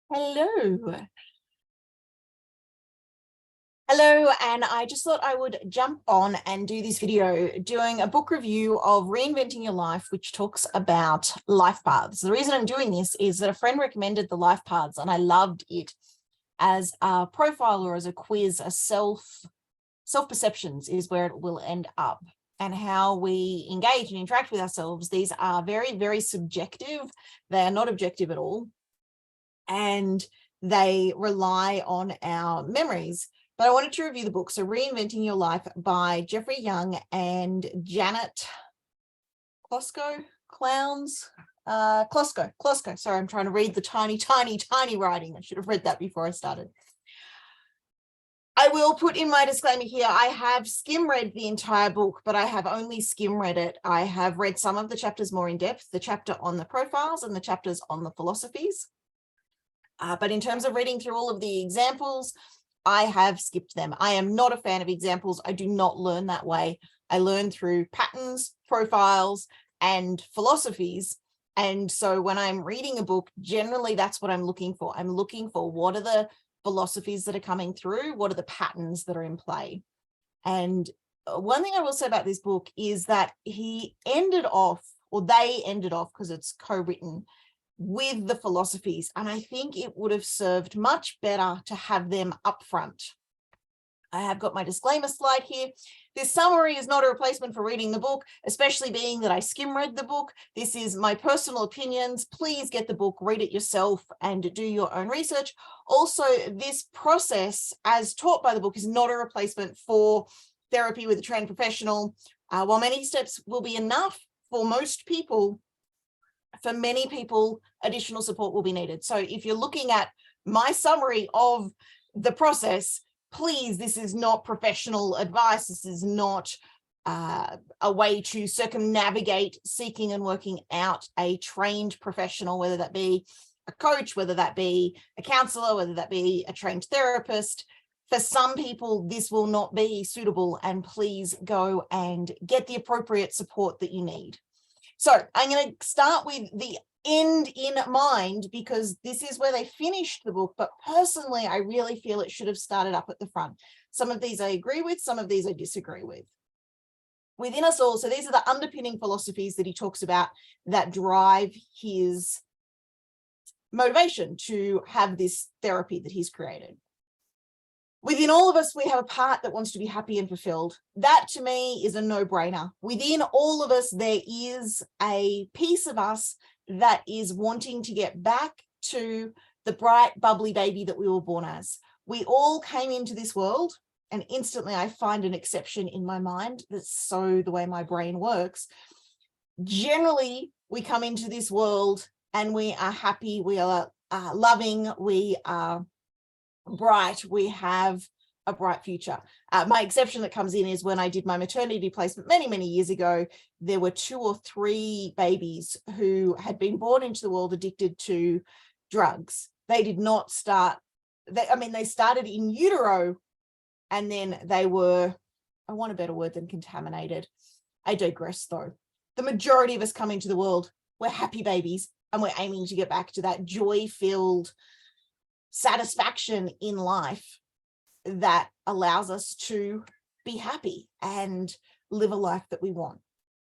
Hello. Hello, and I just thought I would jump on and do this video doing a book review of Reinventing Your Life, which talks about life paths. The reason I'm doing this is that a friend recommended the life paths and I loved it as a profile or as a quiz, a self-perceptions is where it will end up, and how we engage and interact with ourselves. These are very, very subjective. They are not objective at all. And they rely on our memories. But I wanted to review the book. So Reinventing Your Life by Jeffrey Young and Janet Klosko. Sorry, I'm trying to read the tiny writing. I should have read that before I started. I will put in my disclaimer here, I have skim read the entire book, but I have only skim read it. I have read some of the chapters more in depth, the chapter on the profiles and the chapters on the philosophies. But in terms of reading through all of the examples, I have skipped them. I am not a fan of examples. I do not learn that way. I learn through patterns, profiles, and philosophies. And so when I'm reading a book, generally that's what I'm looking for. I'm looking for what are the philosophies that are coming through? What are the patterns that are in play? And one thing I will say about this book is that they ended off, because it's co-written, with the philosophies, and I think it would have served much better to have them up front. I have got my disclaimer slide here. This summary is not a replacement for reading the book, especially being that I skim read the book. This is my personal opinions. Please get the book, read it yourself, and do your own research. Also, this process, as taught by the book, is not a replacement for therapy with a trained professional. While many steps will be enough for most people, for many people, additional support will be needed. So if you're looking at my summary of the process, please, this is not professional advice. This is not a way to circumnavigate seeking and working out a trained professional, whether that be a coach, whether that be a counselor, whether that be a trained therapist. For some people, this will not be suitable, and please go and get the appropriate support that you need. So I'm going to start with the end in mind, because this is where they finished the book. But personally, I really feel it should have started up at the front. Some of these I agree with, some of these I disagree with. Within us all, so these are the underpinning philosophies that he talks about that drive his motivation to have this therapy that he's created. Within all of us, we have a part that wants to be happy and fulfilled. That to me is a no-brainer. Within all of us, there is a piece of us that is wanting to get back to the bright, bubbly baby that we were born as. We all came into this world, and instantly I find an exception in my mind. That's so the way my brain works. Generally, we come into this world and we are happy, we are loving, we are bright, we have a bright future. My exception that comes in is when I did my maternity placement many years ago. There were 2 or 3 babies who had been born into the world addicted to drugs. They did not start, they started in utero, and then they were, I want a better word than contaminated. I digress though. The majority of us come into the world, we're happy babies, and we're aiming to get back to that joy-filled satisfaction in life that allows us to be happy and live a life that we want.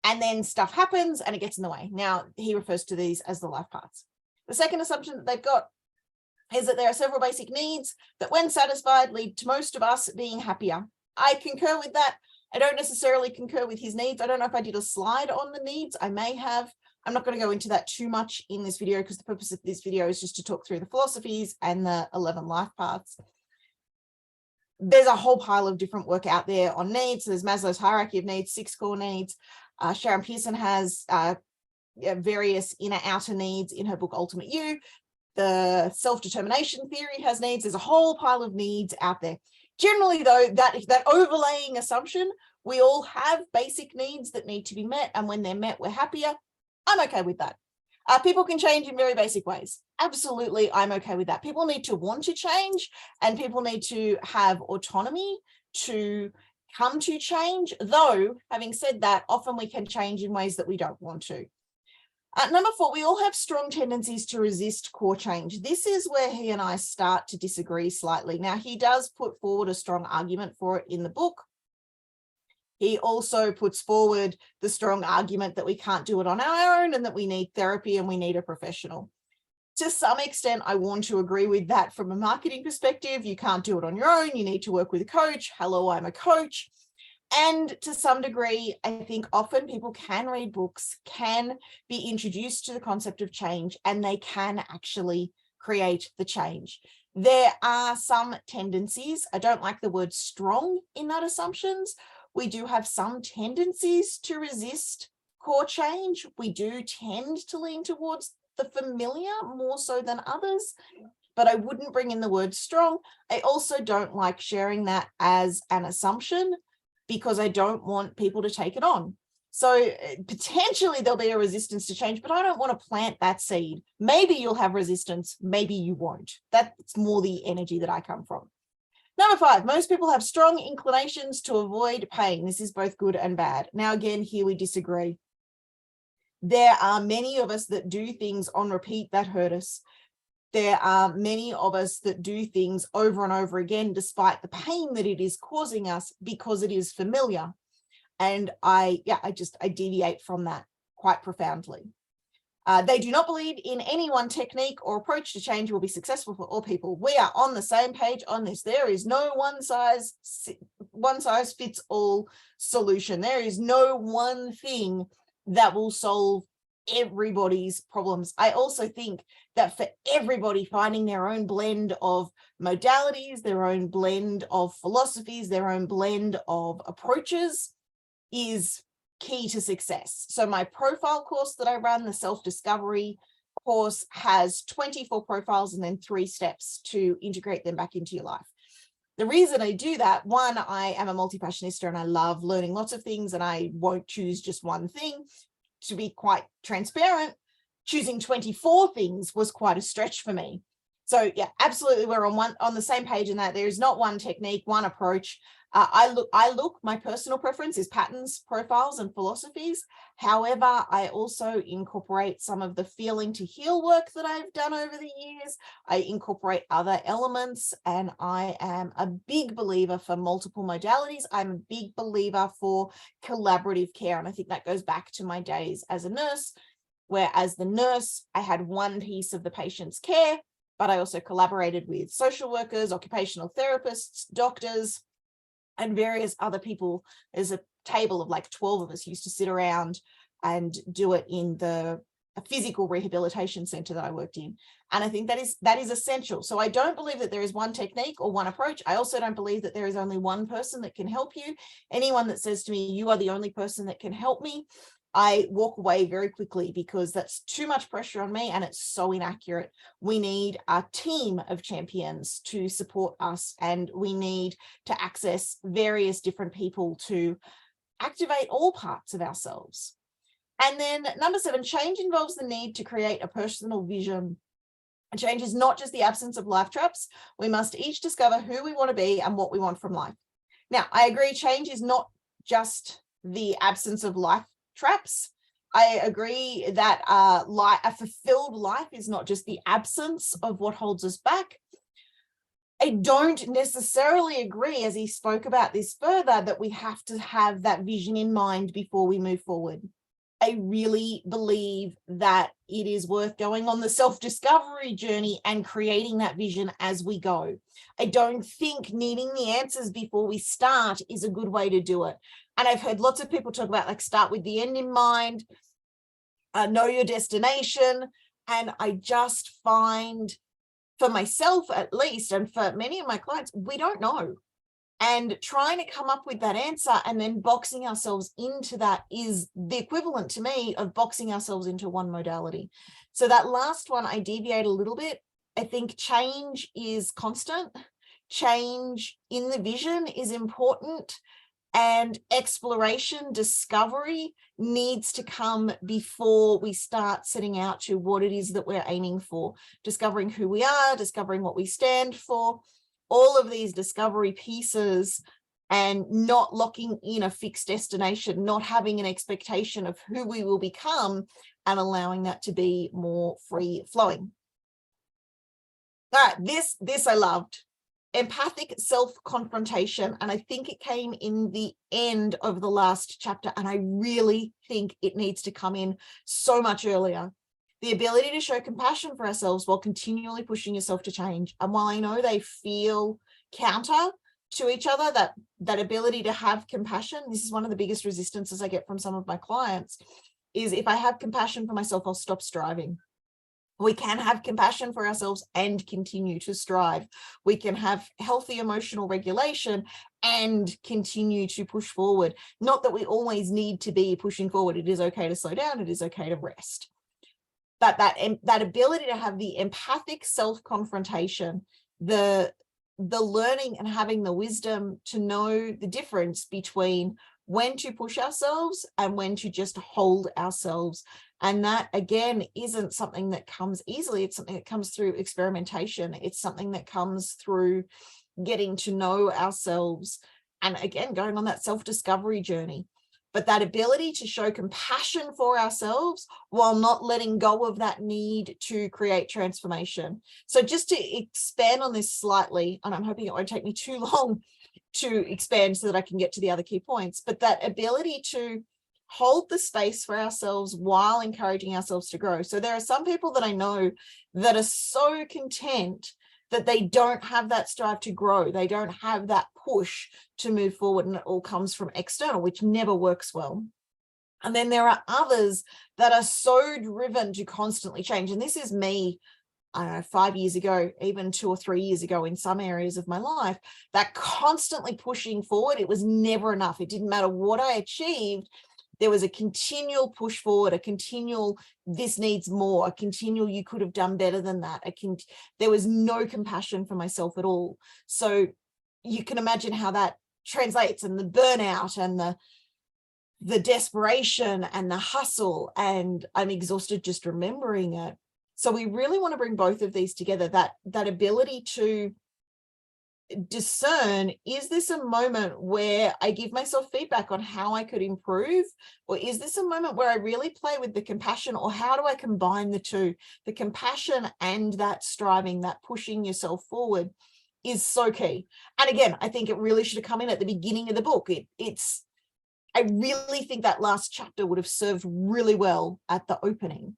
And then stuff happens and it gets in the way. Now, he refers to these as the life paths. The second assumption that they've got is that there are several basic needs that, when satisfied, lead to most of us being happier. I concur with that. I don't necessarily concur with his needs. I don't know if I did a slide on the needs. I may have. I'm not going to go into that too much in this video, because the purpose of this video is just to talk through the philosophies and the 11 life paths. There's a whole pile of different work out there on needs. There's Maslow's hierarchy of needs, 6 core needs. Sharon Pearson has various inner outer needs in her book, Ultimate You. The self-determination theory has needs. There's a whole pile of needs out there. Generally, though, that overlaying assumption, we all have basic needs that need to be met. And when they're met, we're happier. I'm okay with that. People can change in very basic ways. Absolutely, I'm okay with that. People need to want to change, and people need to have autonomy to come to change. Though, having said that, often we can change in ways that we don't want to. Number 4, we all have strong tendencies to resist core change. This is where he and I start to disagree slightly. Now, he does put forward a strong argument for it in the book. He also puts forward the strong argument that we can't do it on our own and that we need therapy and we need a professional. To some extent, I want to agree with that from a marketing perspective. You can't do it on your own. You need to work with a coach. Hello, I'm a coach. And to some degree, I think often people can read books, can be introduced to the concept of change, and they can actually create the change. There are some tendencies. I don't like the word strong in that assumptions. We do have some tendencies to resist core change. We do tend to lean towards the familiar more so than others, but I wouldn't bring in the word strong. I also don't like sharing that as an assumption because I don't want people to take it on. So potentially there'll be a resistance to change, but I don't want to plant that seed. Maybe you'll have resistance, maybe you won't. That's more the energy that I come from. Number 5, most people have strong inclinations to avoid pain. This is both good and bad. Now, again, here we disagree. There are many of us that do things on repeat that hurt us. There are many of us that do things over and over again, despite the pain that it is causing us because it is familiar. And I deviate from that quite profoundly. They do not believe in any one technique or approach to change will be successful for all people. We are on the same page on this. There is no one size fits all solution. There is no one thing that will solve everybody's problems. I also think that for everybody finding their own blend of modalities, their own blend of philosophies, their own blend of approaches is key to success. So my profile course that I run, the self-discovery course, has 24 profiles and then 3 steps to integrate them back into your life. The reason I do that, one, I am a multi-passionista and I love learning lots of things and I won't choose just one thing. To be quite transparent, choosing 24 things was quite a stretch for me. So yeah, absolutely, we're on the same page in that there is not one technique, one approach. My personal preference is patterns, profiles, and philosophies. However, I also incorporate some of the feeling to heal work that I've done over the years. I incorporate other elements, and I am a big believer for multiple modalities. I'm a big believer for collaborative care. And I think that goes back to my days as a nurse, where as the nurse, I had one piece of the patient's care, but I also collaborated with social workers, occupational therapists, doctors, and various other people. There's a table of like 12 of us used to sit around and do it in a physical rehabilitation center that I worked in. And I think that is essential. So I don't believe that there is one technique or one approach. I also don't believe that there is only one person that can help you. Anyone that says to me, you are the only person that can help me, I walk away very quickly because that's too much pressure on me and it's so inaccurate. We need a team of champions to support us, and we need to access various different people to activate all parts of ourselves. And then number 7, change involves the need to create a personal vision. And change is not just the absence of life traps. We must each discover who we want to be and what we want from life. Now, I agree, change is not just the absence of life traps. I agree that a fulfilled life is not just the absence of what holds us back. I don't necessarily agree, as he spoke about this further, that we have to have that vision in mind before we move forward. I really believe that it is worth going on the self-discovery journey and creating that vision as we go. I don't think needing the answers before we start is a good way to do it. And I've heard lots of people talk about like start with the end in mind, know your destination. And I just find, for myself at least, and for many of my clients, we don't know. And trying to come up with that answer and then boxing ourselves into that is the equivalent to me of boxing ourselves into one modality. So that last one, I deviate a little bit. I think change is constant. Change in the vision is important. And exploration, discovery needs to come before we start setting out to what it is that we're aiming for. Discovering who we are, discovering what we stand for. All of these discovery pieces and not locking in a fixed destination, not having an expectation of who we will become, and allowing that to be more free flowing. All right, this I loved. Empathic self-confrontation, and I think it came in the end of the last chapter, and I really think it needs to come in so much earlier. The ability to show compassion for ourselves while continually pushing yourself to change. And while I know they feel counter to each other, that ability to have compassion, this is one of the biggest resistances I get from some of my clients, is if I have compassion for myself, I'll stop striving. We can have compassion for ourselves and continue to strive. We can have healthy emotional regulation and continue to push forward. Not that we always need to be pushing forward. It is okay to slow down. It is okay to rest. But that ability to have the empathic self-confrontation, the learning and having the wisdom to know the difference between when to push ourselves and when to just hold ourselves. And that, again, isn't something that comes easily. It's something that comes through experimentation. It's something that comes through getting to know ourselves and, again, going on that self-discovery journey. But that ability to show compassion for ourselves while not letting go of that need to create transformation. So just to expand on this slightly, and I'm hoping it won't take me too long to expand so that I can get to the other key points, but that ability to hold the space for ourselves while encouraging ourselves to grow. So there are some people that I know that are so content that they don't have that strive to grow. They don't have that push to move forward, and it all comes from external, which never works well. And then there are others that are so driven to constantly change. And this is me, I don't know, 5 years ago, even 2 or 3 years ago in some areas of my life, that constantly pushing forward. It was never enough. It didn't matter what I achieved. There was a continual push forward, a continual, this needs more, a continual, you could have done better than that. There was no compassion for myself at all. So you can imagine how that translates, and the burnout and the desperation and the hustle, and I'm exhausted just remembering it. So we really want to bring both of these together, that ability to discern, is this a moment where I give myself feedback on how I could improve, or is this a moment where I really play with the compassion, or how do I combine the two? The compassion and that striving, that pushing yourself forward is so key. And again, I think it really should have come in at the beginning of the book. I really think that last chapter would have served really well at the opening.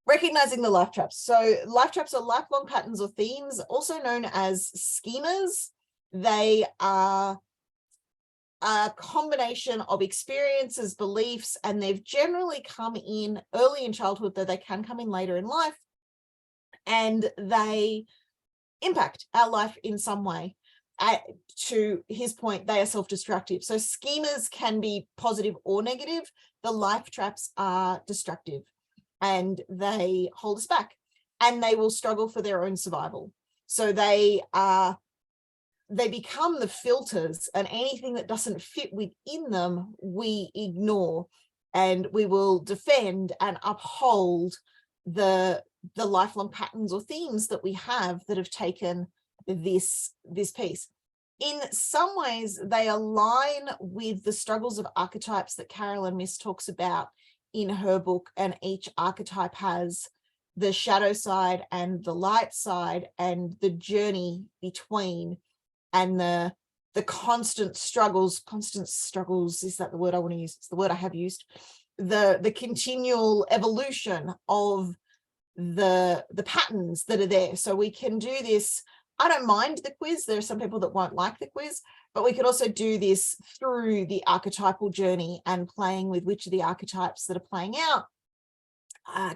Recognizing the life traps. So life traps are lifelong patterns or themes, also known as schemas. They are a combination of experiences, beliefs, and they've generally come in early in childhood, though they can come in later in life, and they impact our life in some way. To his point, they are self-destructive. So schemas can be positive or negative. The life traps are destructive, and they hold us back, and they will struggle for their own survival. So they become the filters, and anything that doesn't fit within them, we ignore, and we will defend and uphold the lifelong patterns or themes that we have that have taken this piece. In some ways, they align with the struggles of archetypes that Carolyn Myss talks about in her book, and each archetype has the shadow side and the light side, and the journey between, and the constant struggles, is that the word I want to use? It's the word I have used. The continual evolution of the patterns that are there. So we can do this. I don't mind the quiz. There are some people that won't like the quiz, but we could also do this through the archetypal journey and playing with which of the archetypes that are playing out.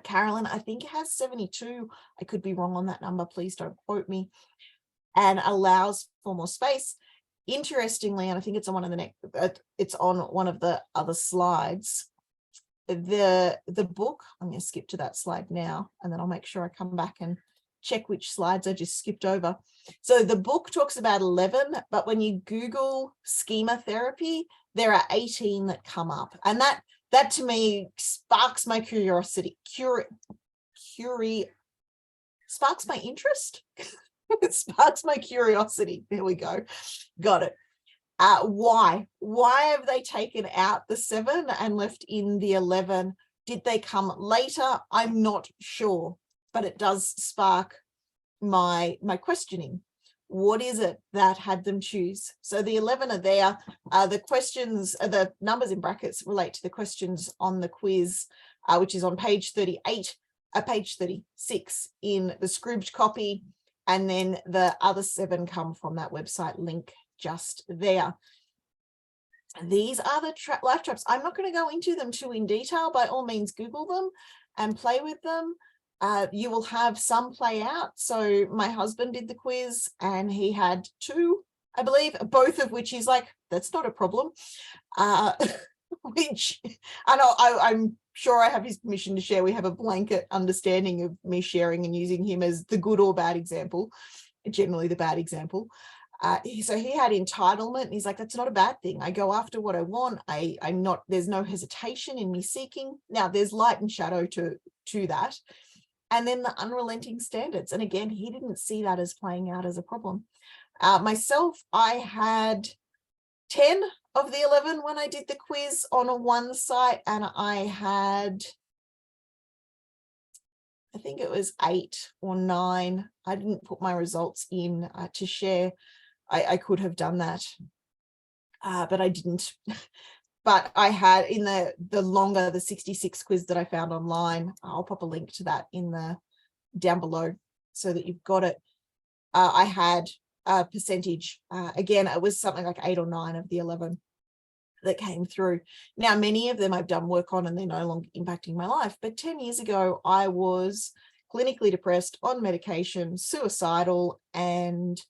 Carolyn, I think, has 72. I could be wrong on that number. Please don't quote me. And allows for more space. Interestingly, and I think it's on one of the other slides. The book, I'm going to skip to that slide now, and then I'll make sure I come back and check which slides I just skipped over. So the book talks about 11, but when you Google schema therapy, there are 18 that come up. And that to me sparks my curiosity, sparks my interest. It sparks my curiosity. There we go. Got it. Why have they taken out the 7 and left in the 11? Did they come later? I'm not sure, but it does spark my questioning. What is it that had them choose? So the 11 are there. The questions, the numbers in brackets relate to the questions on the quiz, which is on page 38, page 36 in the Scribd copy. And then the other 7 come from that website link just there. These are the life traps. I'm not going to go into them too in detail. By all means, Google them and play with them. You will have some play out. So my husband did the quiz and he had 2, I believe, both of which he's like, that's not a problem. Which I'm sure I have his permission to share. We have a blanket understanding of me sharing and using him as the good or bad example, generally the bad example. So he had entitlement, and he's like, that's not a bad thing. I go after what I want. I'm not, there's no hesitation in me seeking. Now there's light and shadow to that. And then the unrelenting standards. And again, he didn't see that as playing out as a problem. Myself, I had 10 of the 11 when I did the quiz on one site, and I had, I think it was 8 or 9. I didn't put my results in to share. I could have done that, but I didn't. But I had in the longer, the 66 quiz that I found online, I'll pop a link to that in the down below so that you've got it. I had a percentage. Again, it was something like 8 or 9 of the 11 that came through. Now, many of them I've done work on and they're no longer impacting my life. But 10 years ago, I was clinically depressed, on medication, suicidal, and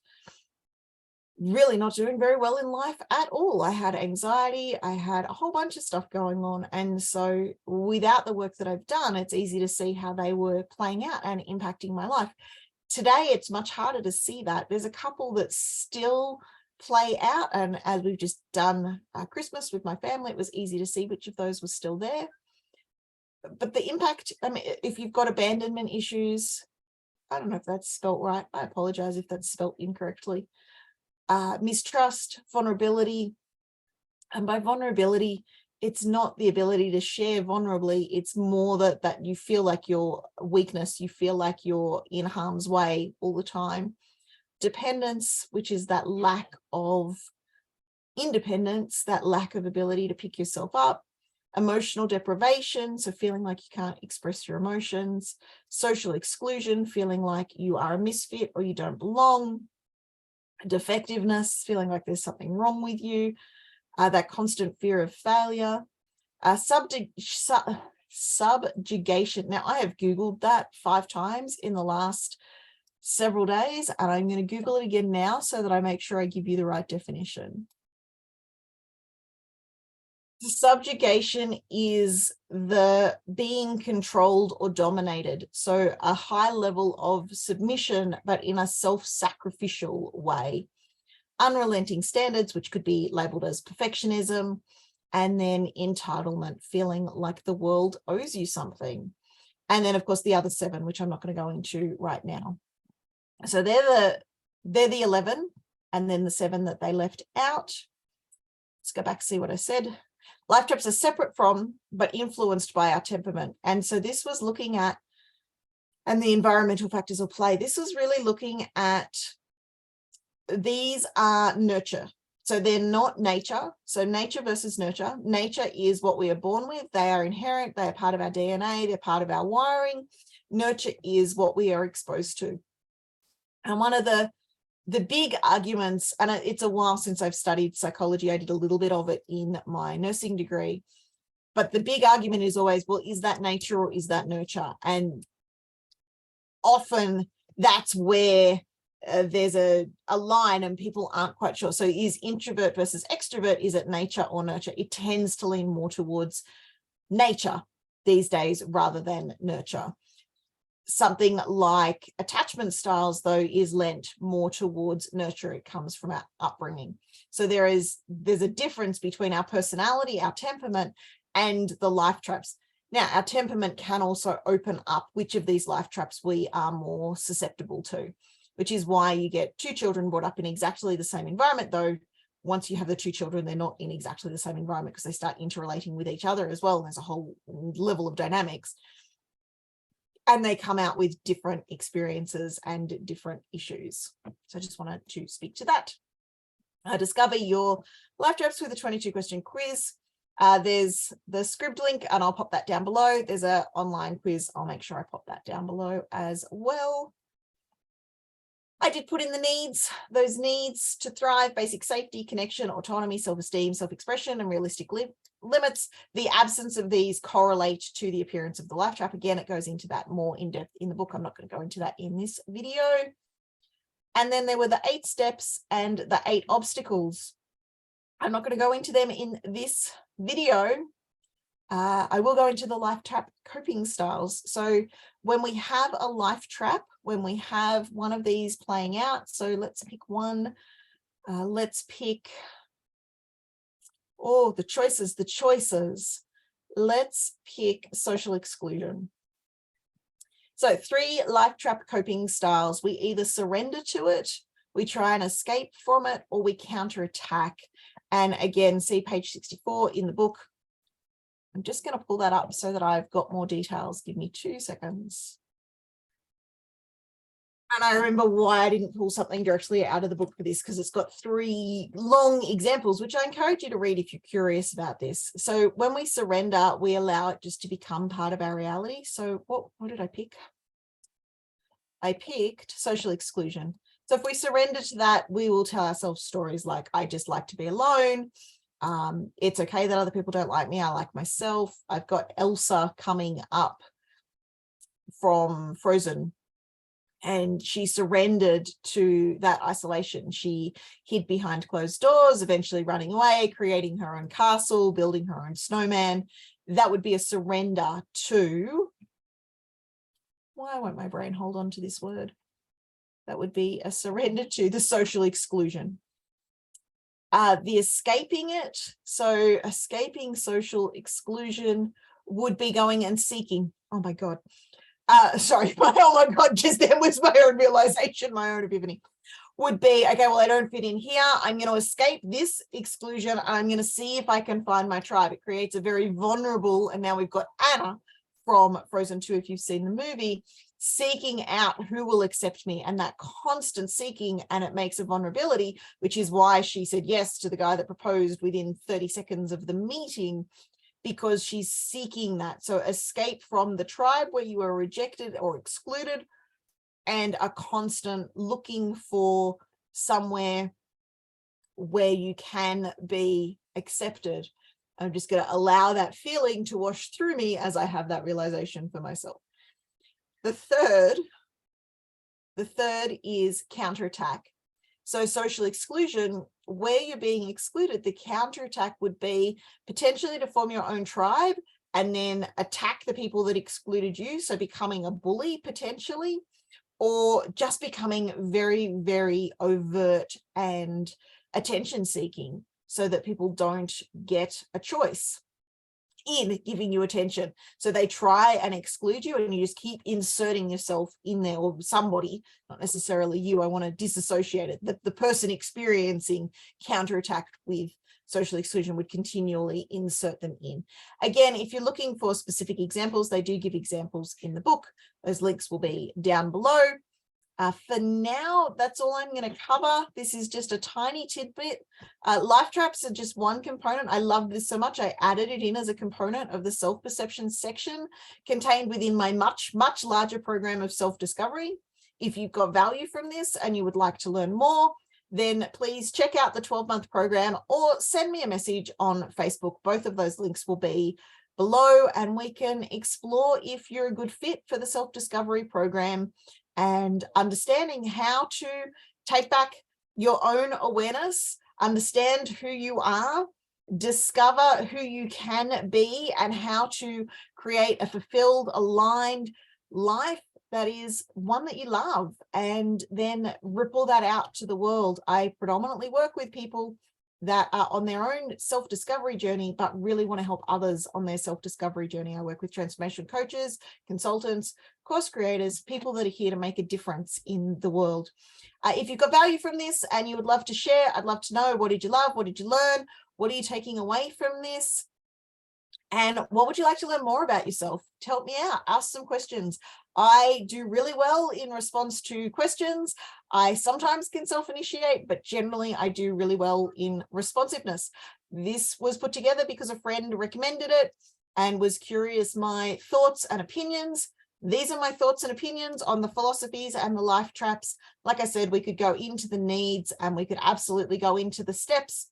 really not doing very well in life at all. I had anxiety, I had a whole bunch of stuff going on. And so without the work that I've done, it's easy to see how they were playing out and impacting my life. Today, it's much harder to see that. There's a couple that still play out. And as we've just done Christmas with my family, it was easy to see which of those was still there. But the impact, I mean, if you've got abandonment issues, I don't know if that's spelt right. I apologize if that's spelt incorrectly. Mistrust, vulnerability. And by vulnerability, it's not the ability to share vulnerably. It's more that you feel like your weakness, you feel like you're in harm's way all the time. Dependence, which is that lack of independence, that lack of ability to pick yourself up. Emotional deprivation, so feeling like you can't express your emotions. Social exclusion, feeling like you are a misfit or you don't belong. Defectiveness, feeling like there's something wrong with you. That constant fear of failure. Subjugation. Now, I have Googled that 5 times in the last several days, and I'm going to Google it again now so that I make sure I give you the right definition. Subjugation is the being controlled or dominated. So a high level of submission, but in a self-sacrificial way. Unrelenting standards, which could be labeled as perfectionism, and then entitlement, feeling like the world owes you something. And then, of course, the other 7, which I'm not going to go into right now. So they're the 11, and then the 7 that they left out. Let's go back and see what I said. Life traps are separate from, but influenced by our temperament. And so this was looking at, and the environmental factors will play. This was really looking at, these are nurture. So they're not nature. So nature versus nurture. Nature is what we are born with. They are inherent. They are part of our DNA. They're part of our wiring. Nurture is what we are exposed to. And one of the big arguments, and it's a while since I've studied psychology, I did a little bit of it in my nursing degree, but the big argument is always, well, is that nature or is that nurture? And often that's where there's a line and people aren't quite sure. So is introvert versus extrovert, is it nature or nurture? It tends to lean more towards nature these days rather than nurture. Something like attachment styles, though, is lent more towards nurture. It comes from our upbringing. So there's a difference between our personality, our temperament, and the life traps. Now, our temperament can also open up which of these life traps we are more susceptible to. which is why you get two children brought up in exactly the same environment, though once you have the two children, they're not in exactly the same environment because they start interrelating with each other as well. And there's a whole level of dynamics. And they come out with different experiences and different issues. So I just wanted to speak to that. Discover your life traps with a 22-question quiz. There's the Scribd link, and I'll pop that down below. There's an online quiz. I'll make sure I pop that down below as well. I did put in the needs, those needs to thrive: basic safety, connection, autonomy, self-esteem, self-expression, and realistic limits. The absence of these correlate to the appearance of the life trap. Again, it goes into that more in depth in the book. I'm not going to go into that in this video. And then there were the 8 steps and the 8 obstacles. I'm not going to go into them in this video. I will go into the life trap coping styles. So when we have a life trap, when we have one of these playing out, so let's pick one. Let's pick, the choices. Let's pick social exclusion. So 3 life trap coping styles. We either surrender to it, we try and escape from it, or we counterattack. And again, see page 64 in the book. I'm just going to pull that up so that I've got more details. Give me 2 seconds. And I remember why I didn't pull something directly out of the book for this, because it's got 3 long examples, which I encourage you to read if you're curious about this. So when we surrender, we allow it just to become part of our reality. So what did I pick? I picked social exclusion. So if we surrender to that, we will tell ourselves stories like, I just like to be alone. It's okay that other people don't like me. I like myself. I've got Elsa coming up from Frozen, and she surrendered to that isolation. She hid behind closed doors, eventually running away, creating her own castle, building her own snowman. That would be a surrender to, why won't my brain hold on to this word? That would be a surrender to the social exclusion. The escaping it, so escaping social exclusion would be going and seeking. Oh my God. Sorry, oh my God, just there was my own realization, my own epiphany. Would be, okay, well, I don't fit in here. I'm going to escape this exclusion, and I'm going to see if I can find my tribe. It creates a very vulnerable, and now we've got Anna from Frozen 2, if you've seen the movie, seeking out who will accept me, and that constant seeking, and it makes a vulnerability, which is why she said yes to the guy that proposed within 30 seconds of the meeting, because she's seeking that. So escape from the tribe where you were rejected or excluded, and a constant looking for somewhere where you can be accepted. I'm just going to allow that feeling to wash through me as I have that realization for myself. The third is counterattack. So social exclusion, where you're being excluded, the counterattack would be potentially to form your own tribe and then attack the people that excluded you. So becoming a bully potentially, or just becoming very, very overt and attention seeking so that people don't get a choice in giving you attention. So they try and exclude you, and you just keep inserting yourself in there, or somebody, not necessarily you. I want to disassociate it. The person experiencing counterattack with social exclusion would continually insert them in. Again, if you're looking for specific examples, they do give examples in the book. Those links will be down below. For now, that's all I'm going to cover. This is just a tiny tidbit. Life traps are just one component. I love this so much. I added it in as a component of the self-perception section contained within my much, much larger program of self-discovery. If you've got value from this and you would like to learn more, then please check out the 12-month program or send me a message on Facebook. Both of those links will be below, and we can explore if you're a good fit for the self-discovery program and understanding how to take back your own awareness, understand who you are, discover who you can be, and how to create a fulfilled, aligned life that is one that you love, and then ripple that out to the world. I predominantly work with people that are on their own self-discovery journey, but really want to help others on their self-discovery journey. I work with transformation coaches, consultants, course creators, people that are here to make a difference in the world. If you've got value from this and you would love to share, I'd love to know, what did you love? What did you learn? What are you taking away from this? And what would you like to learn more about yourself? Help me out, ask some questions. I do really well in response to questions. I sometimes can self-initiate, but generally I do really well in responsiveness. This was put together because a friend recommended it and was curious my thoughts and opinions. These are my thoughts and opinions on the philosophies and the life traps. Like I said, we could go into the needs and we could absolutely go into the steps.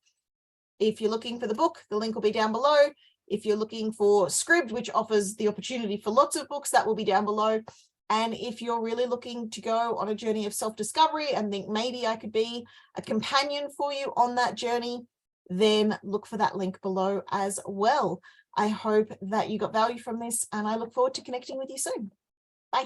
If you're looking for the book, the link will be down below. If you're looking for Scribd, which offers the opportunity for lots of books, that will be down below. And if you're really looking to go on a journey of self-discovery and think maybe I could be a companion for you on that journey, then look for that link below as well. I hope that you got value from this, and I look forward to connecting with you soon. Bye.